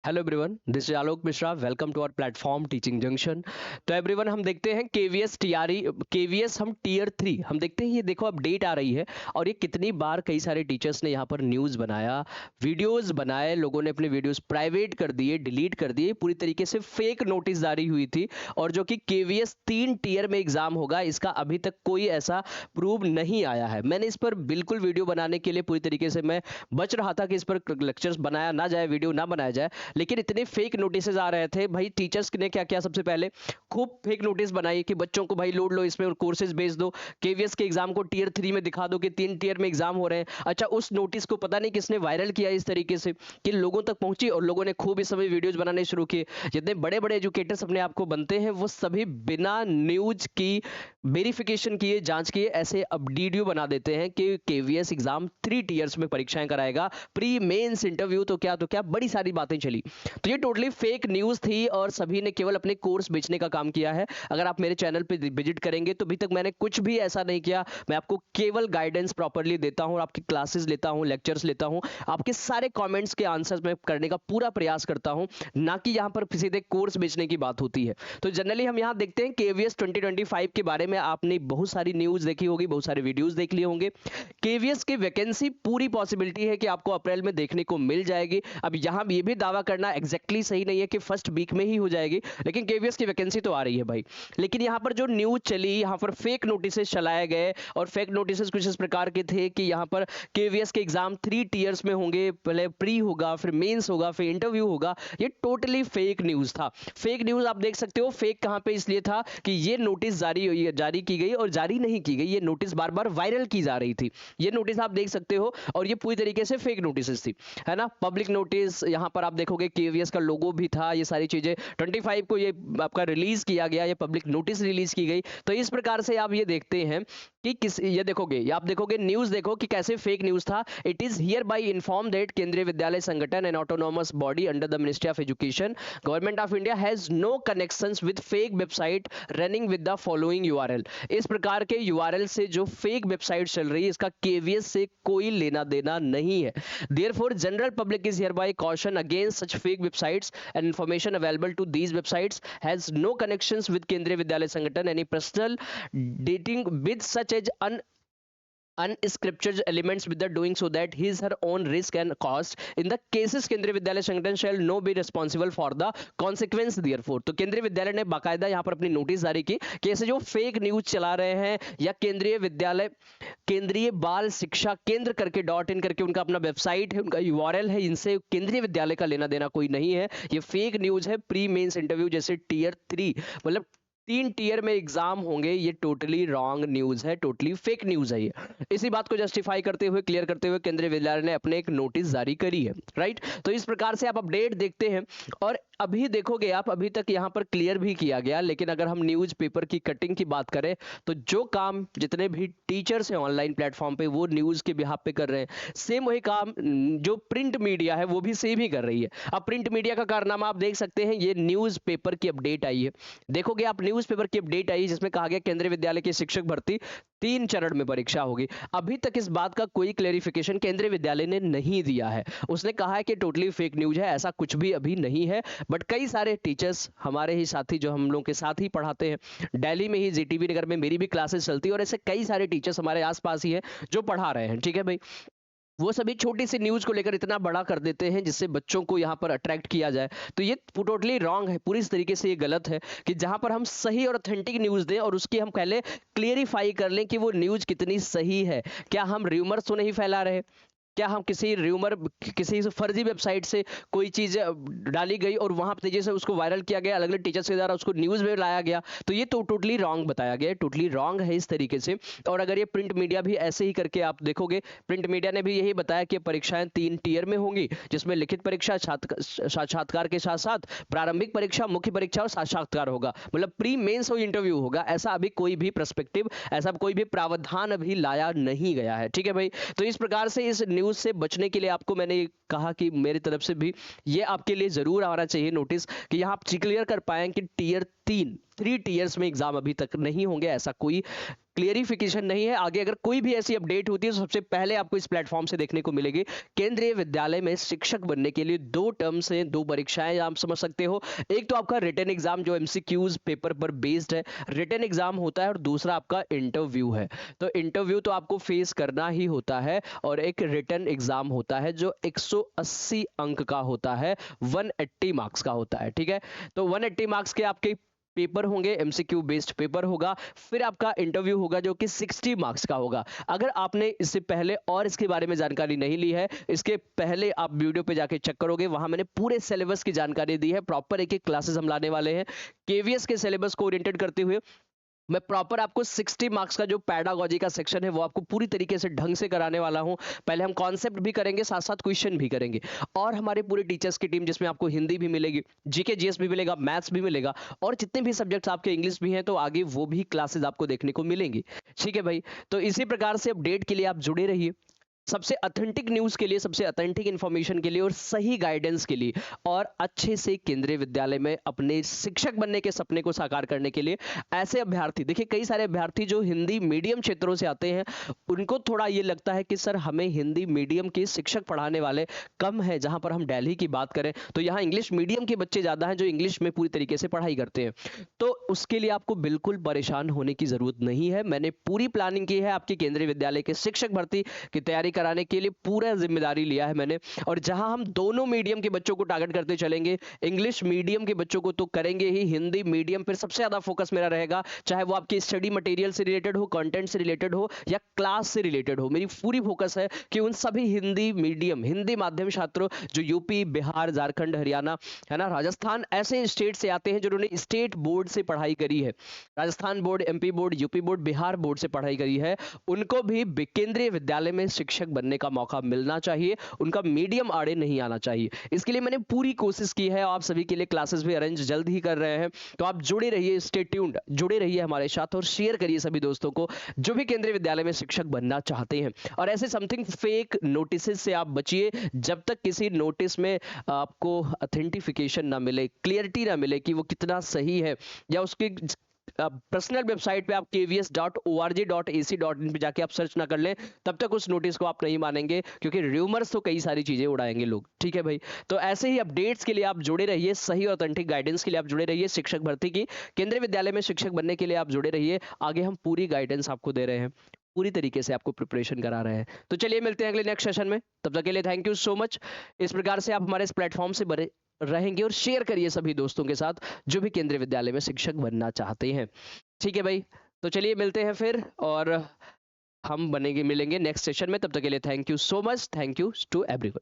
Hello everyone, this is Alok Mishra. Welcome to our platform teaching junction. तो everyone, हम देखते हैं केवीएस टीआरई केवीएस हम टीयर 3 हम देखते हैं। ये देखो अपडेट आ रही है और ये कितनी बार कई सारे टीचर्स ने यहाँ पर न्यूज़ बनाया, वीडियोस बनाए, लोगों ने अपने वीडियोस प्राइवेट कर दिए, डिलीट कर दिए, पूरी तरीके से फेक नोटिस जारी हुई थी। और जो कि केवीएस 3 टीयर में एग्जाम होगा, इसका अभी तक कोई ऐसा प्रूव नहीं आया है। मैंने इस पर बिल्कुल वीडियो बनाने के लिए पूरी तरीके से मैं बच रहा था कि इस पर लेक्चर्स बनाया ना जाए, वीडियो ना बनाया जाए, लेकिन इतने फेक नोटिस आ रहे थे भाई। टीचर्स ने क्या किया, सबसे पहले खूब फेक नोटिस बनाई कि बच्चों को भाई लोड लो इसमें और कोर्सेज भेज दो, केवीएस के एग्जाम को टीयर 3 में दिखा दो कि 3 टीयर में एग्जाम हो रहे हैं। अच्छा, उस नोटिस को पता नहीं किसने वायरल किया इस तरीके से कि लोगों तक पहुंची और लोगों ने खूब इस समय वीडियोज बनाने शुरू किए। जितने बड़े बड़े एजुकेटर्स अपने आप को बनते हैं, वो सभी बिना न्यूज की वेरिफिकेशन किए, जांच किए, ऐसे अब वीडियो बना देते हैं कि केवीएस एग्जाम 3 टीयर्स में परीक्षाएं कराएगा, प्री मेंस इंटरव्यू तो क्या बड़ी सारी बातें चली। तो ये टोटली फेक न्यूज़ थी और सभी ने केवल अपने कोर्स बेचने का काम किया है। अगर आप मेरे चैनल पे विजिट करेंगे तो अभी तक मैंने कुछ भी ऐसा नहीं किया। मैं आपको केवल गाइडेंस प्रॉपरली देता हूं, आपकी क्लासेस लेता हूं, लेक्चर्स लेता हूं, आपके सारे कमेंट्स के आंसर्स मैं करने का पूरा प्रयास करता हूं, ना कि यहां पर सीधे कोर्स बेचने की बात होती है। तो जनरली हम यहां देखते हैं केवीएस 2025 के बारे में आपने बहुत सारी न्यूज़ देखी होगी, बहुत सारे वीडियोज़ देख लिए होंगे। केवीएस की वैकेंसी पूरी पॉसिबिलिटी है कि आपको अप्रैल में देखने को मिल जाएगी। अब यहां ये भी दावा करना एग्जैक्टली सही नहीं है कि फर्स्ट वीक में ही हो जाएगी, लेकिन केवीएस की वैकेंसी तो आ रही है भाई। लेकिन यहां पर जो न्यूज चली, यहां पर फेक नोटिस चलाए गए और फेक नोटिस कुछ इस प्रकार के थे कि यहां पर केवीएस के एग्जाम 3 टीयर्स में होंगे, पहले प्री होगा, फिर मेंस होगा, फिर इंटरव्यू होगा। ये टोटली फेक न्यूज था। फेक न्यूज आप देख सकते हो। फेक कहां पे इसलिए था कि ये नोटिस जारी की गई और जारी नहीं की गई, ये नोटिस बार बार वायरल की जा रही थी। ये नोटिस आप देख सकते हो और ये पूरी तरीके से फेक नोटिस थी, है ना। पब्लिक नोटिस, यहां पर आप देखोगे केवीएस का लोगो भी था, ये सारी चीजें 25 को ये आपका रिलीज किया गया, ये पब्लिक नोटिस रिलीज की गई। तो इस प्रकार से आप ये देखते हैं कि किस ये देखोगे, ये आप देखोगे न्यूज देखो कि कैसे फेक न्यूज था। It is hereby inform that Kendriya Vidyalaya Sangathan and autonomous body under the ministry of education government of India has no connections with fake website running with the following URL. इस प्रकार के URL से जो fake website चल रही है, इसका KVS से कोई लेना देना नहीं है। Therefore, general public is hereby cautioned against such fake websites, and information available to these websites has no connections with Kendriya Vidyalaya Sangathan, any personal dating with such as unscriptured elements with the doing, so that his her own risk and cost in the cases केंद्रीय विद्यालय संगठन shall no be responsible for the consequence therefore। तो केंद्रीय विद्यालय ने बाकायदा यहाँ पर अपनी नोटिस जारी की कि ऐसे जो फेक न्यूज चला रहे हैं या केंद्रीय बाल शिक्षा केंद्र करके .in करके उनका अपना वेबसाइट है, उनका यूआरएल है, इनसे केंद्रीय विद्यालय का लेना देना कोई नहीं है। ये फेक न्यूज है। प्री मेंस इंटरव्यू जैसे टीयर 3, मतलब 3 टीयर में एग्जाम होंगे, ये टोटली रॉन्ग न्यूज है, टोटली फेक न्यूज है ये। इसी बात को जस्टिफाई करते हुए, क्लियर करते हुए केंद्रीय विद्यालय ने अपने एक नोटिस जारी करी है, राइट। तो इस प्रकार से आप अपडेट देखते हैं और अभी देखोगे आप, अभी तक यहां पर क्लियर भी किया गया। लेकिन अगर हम न्यूज पेपर की कटिंग की बात करें तो जो काम जितने भी टीचर्स हैं ऑनलाइन प्लेटफॉर्म पे, वो न्यूज के बिहाफ पे कर रहे हैं, सेम वही काम जो प्रिंट मीडिया है वो भी सेम ही कर रही है। अब प्रिंट मीडिया का कारनामा आप देख सकते हैं, ये न्यूज पेपर की अपडेट आई है। देखोगे आप, न्यूज़पेपर की अपडेट आई जिसमें कहा गया केंद्रीय विद्यालय की शिक्षक भर्ती 3 चरण में परीक्षा होगी। अभी तक इस बात का कोई क्लेरिफिकेशन केंद्रीय विद्यालय ने नहीं दिया है। उसने कहा है कि टोटली फेक न्यूज है, ऐसा कुछ भी अभी नहीं है। बट कई सारे टीचर्स, हमारे ही साथी जो हम लोग के साथ ही पढ़ाते हैं, दिल्ली में ही जीटीबी नगर में मेरी भी क्लासेस चलती है और ऐसे कई सारे टीचर्स हमारे आसपास ही हैं जो पढ़ा रहे हैं, ठीक है भाई। वो सभी छोटी सी न्यूज को लेकर इतना बड़ा कर देते हैं जिससे बच्चों को यहाँ पर अट्रैक्ट किया जाए। तो ये टोटली रॉन्ग है, पूरी तरीके से ये गलत है कि जहां पर हम सही और ऑथेंटिक न्यूज दें और उसकी हम पहले क्लियरिफाई कर लें कि वो न्यूज कितनी सही है। क्या हम र्यूमर्स तो नहीं फैला रहे? क्या हम किसी फर्जी वेबसाइट से कोई चीज डाली गई और वहां तेजी से उसको वायरल किया गया, अलग अलग टीचर्स के द्वारा उसको न्यूज में लाया गया, तो ये तो टोटली रॉन्ग बताया गया, टोटली रॉन्ग है इस तरीके से। और अगर ये प्रिंट मीडिया भी ऐसे ही करके आप देखोगे, प्रिंट मीडिया ने भी यही बताया कि परीक्षाएं 3 टीयर में होंगी, जिसमें लिखित परीक्षा, साक्षात्कार के साथ साथ प्रारंभिक परीक्षा, मुख्य परीक्षा और साक्षात्कार होगा, मतलब प्री मेंस और इंटरव्यू होगा। ऐसा अभी कोई भी पर्सपेक्टिव, ऐसा कोई भी प्रावधान अभी लाया नहीं गया है, ठीक है भाई। तो इस प्रकार से इस न्यूज से बचने के लिए आपको मैंने कहा कि मेरी तरफ से भी ये आपके लिए जरूर आना चाहिए नोटिस, कि यहां आप क्लियर कर पाए कि टीयर 3 3 टीयर्स में एग्जाम अभी तक नहीं होंगे, ऐसा कोई क्लियरिफिकेशन नहीं है। आगे अगर कोई भी ऐसी अपडेट होती है तो सबसे पहले आपको इस प्लेटफॉर्म से देखने को मिलेगी। केंद्रीय विद्यालय में शिक्षक बनने के लिए 2 टर्म्स हैं, 2 परीक्षाएं आप समझ सकते हो। एक तो आपका रिटन एग्जाम जो एमसीक्यूज पेपर पर बेस्ड है, रिटन एग्जाम होता है, और दूसरा आपका इंटरव्यू है। तो इंटरव्यू तो आपको फेस करना ही होता है, और एक रिटन एग्जाम होता है जो 180 अंक का होता है, 180 मार्क्स का होता है। ठीक है, तो 180 मार्क्स के आपके पेपर होंगे, एमसीक्यू बेस्ड पेपर होगा। फिर आपका इंटरव्यू होगा जो कि 60 मार्क्स का होगा। अगर आपने इससे पहले और इसके बारे में जानकारी नहीं ली है, इसके पहले आप वीडियो पे जाके चेक करोगे, वहां मैंने पूरे सिलेबस की जानकारी दी है। प्रॉपर एक एक क्लासेस हम लाने वाले हैं, केवीएस के सिलेबस को ओरिएंटेड करते हुए। मैं प्रॉपर आपको 60 मार्क्स का जो पैडागॉजी का सेक्शन है वो आपको पूरी तरीके से ढंग से कराने वाला हूं। पहले हम कॉन्सेप्ट भी करेंगे, साथ साथ क्वेश्चन भी करेंगे, और हमारे पूरे टीचर्स की टीम जिसमें आपको हिंदी भी मिलेगी, जीके जीएस भी मिलेगा, मैथ्स भी मिलेगा, और जितने भी सब्जेक्ट्स आपके इंग्लिश भी हैं तो आगे वो भी क्लासेस आपको देखने को मिलेंगी। ठीक है भाई, तो इसी प्रकार से अपडेट के लिए आप जुड़े रहिए, सबसे ऑथेंटिक न्यूज के लिए, सबसे ऑथेंटिक इंफॉर्मेशन के लिए, और सही गाइडेंस के लिए, और अच्छे से केंद्रीय विद्यालय में अपने शिक्षक बनने के सपने को साकार करने के लिए। ऐसे अभ्यर्थी देखिए, कई सारे अभ्यर्थी जो हिंदी मीडियम क्षेत्रों से आते हैं, उनको थोड़ा ये लगता है कि सर हमें हिंदी मीडियम के शिक्षक पढ़ाने वाले कम है। जहां पर हम दिल्ली की बात करें तो यहाँ इंग्लिश मीडियम के बच्चे ज्यादा हैं जो इंग्लिश में पूरी तरीके से पढ़ाई करते हैं। तो उसके लिए आपको बिल्कुल परेशान होने की जरूरत नहीं है। मैंने पूरी प्लानिंग की है, आपकी केंद्रीय विद्यालय के शिक्षक भर्ती की तैयारी कराने के लिए पूरा जिम्मेदारी लिया है मैंने। और जहां हम दोनों मीडियम के बच्चों को टारगेट करते चलेंगे, इंग्लिश मीडियम के बच्चों को तो करेंगे ही, हिंदी मीडियम पर सबसे ज्यादा फोकस मेरा रहेगा। चाहे वो आपकी स्टडी मटेरियल से रिलेटेड हो, कंटेंट से रिलेटेड हो, या क्लास से रिलेटेड हो, मेरी पूरी फोकस है कि उन सभी हिंदी मीडियम, हिंदी माध्यम छात्रों जो यूपी, बिहार, झारखंड, हरियाणा, है ना, राजस्थान, ऐसे स्टेट से आते हैं जिन्होंने स्टेट बोर्ड से पढ़ाई करी है, Rajasthan board, MP board, UP board, Bihar board से पढ़ाई करी है, उनको भी केंद्रीय विद्यालय में शिक्षक बनने का मौका मिलना चाहिए। उनका मीडियम आड़े नहीं आना चाहिए। इसके लिए मैंने पूरी कोशिश की है। आप सभी के लिए क्लासेस भी अरेंज जल्द ही कर रहे हैं, तो आप जुड़े रहिए, स्टे ट्यून्ड, जुड़े रहिए हमारे साथ, और शेयर करिए सभी दोस्तों को जो भी केंद्रीय विद्यालय में शिक्षक बनना चाहते हैं। और ऐसे समथिंग फेक नोटिस से आप बचिए। जब तक किसी नोटिस में आपको ऑथेंटिफिकेशन ना मिले, क्लियरिटी ना मिले कि वो कितना सही है, या उसकी पर्सनल वेबसाइट पे आप kvs.org.ac.in पे जाके आप सर्च ना कर लें, तब तक उस नोटिस को आप नहीं मानेंगे, क्योंकि रूमर्स तो कई सारी चीजें उड़ाएंगे लोग। ठीक है भाई, तो ऐसे ही अपडेट्स के लिए आप जुड़े रहिए, सही ऑथेंटिक गाइडेंस के लिए आप जुड़े रहिए, शिक्षक भर्ती की, केंद्रीय विद्यालय में शिक्षक बनने के लिए आप जुड़े रहिए। आगे हम पूरी गाइडेंस आपको दे रहे हैं, पूरी तरीके से आपको प्रिपरेशन करा रहे हैं। तो चलिए मिलते हैं अगले नेक्स्ट सेशन में, तब तक के लिए थैंक यू सो मच। इस प्रकार से आप हमारे इस प्लेटफॉर्म से बने रहेंगे, और शेयर करिए सभी दोस्तों के साथ जो भी केंद्रीय विद्यालय में शिक्षक बनना चाहते हैं। ठीक है भाई, तो चलिए मिलते हैं फिर, और हम मिलेंगे नेक्स्ट सेशन में। तब तक के लिए thank you so much, thank you to everyone.